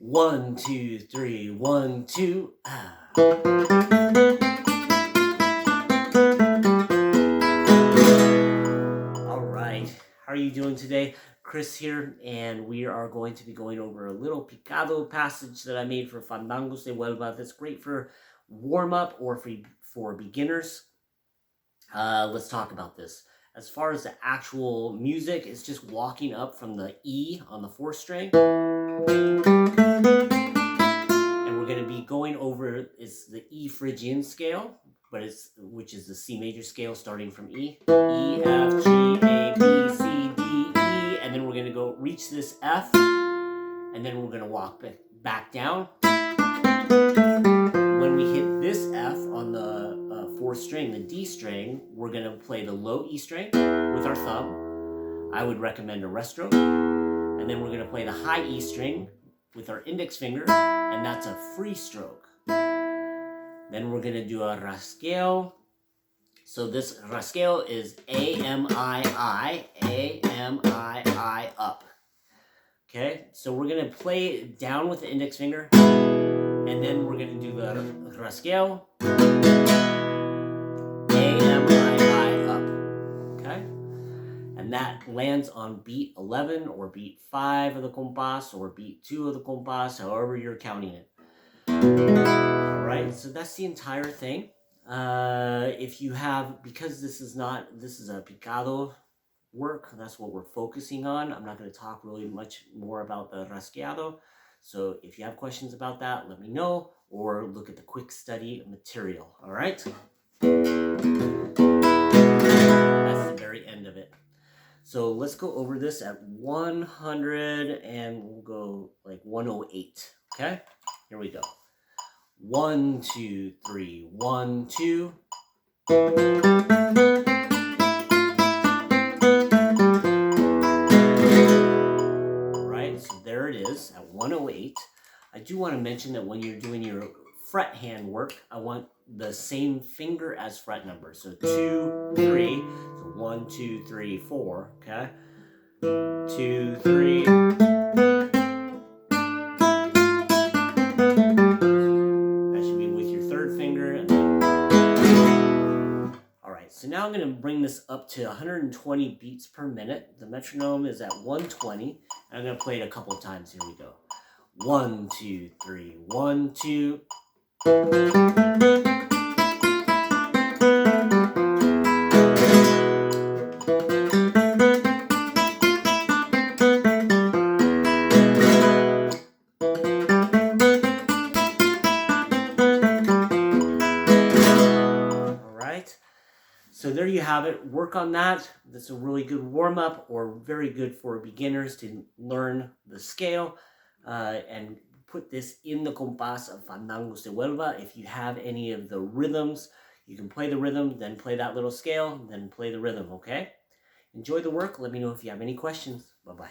1, 2, 3, 1, 2, ah. All right, how are you doing today? Chris here, and we are going to be going over a little Picado passage that I made for Fandangos de Huelva that's great for warm-up or for beginners. Let's talk about this. As far as the actual music, it's just walking up from the E on the 4th string. And we're going to be going over, it's the E Phrygian scale, which is the C major scale starting from E. E, F, G, A, B, C, D, E, and then we're going to go reach this F, and then we're going to walk back down. When we hit this F on the 4th string, the D string, we're going to play the low E string with our thumb. I would recommend a rest stroke. And then we're going to play the high E string with our index finger, and that's a free stroke. Then we're going to do a rasgueo. So this rasgueo is A, M, I, A, M, I, up. Okay, so we're going to play it down with the index finger, and then we're going to do the rasgueo. And that lands on beat 11 or beat 5 of the compás or beat 2 of the compás, however you're counting it. All right, so that's the entire thing. If you have, because this is a picado work, that's what we're focusing on. I'm not going to talk really much more about the rasgueado. So if you have questions about that, let me know, or look at the quick study material. All right. That's the very end of it. So let's go over this at 100 and we'll go like 108. Okay, here we go. 1, 2, 3, 1, 2. All right, so there it is at 108. I do want to mention that when you're doing your fret hand work, I want the same finger as fret number. So 2, 3, so 1, 2, 3, 4, okay? 2, 3. That should be with your 3rd finger. And then... All right, so now I'm going to bring this up to 120 beats per minute. The metronome is at 120. I'm going to play it a couple of times. Here we go. 1, 2, 3, 1, 2. So there you have it. Work on that. That's a really good warm-up, or very good for beginners to learn the scale and put this in the compás of Fandangos de Huelva. If you have any of the rhythms, you can play the rhythm, then play that little scale, then play the rhythm, okay? Enjoy the work. Let me know if you have any questions. Bye-bye.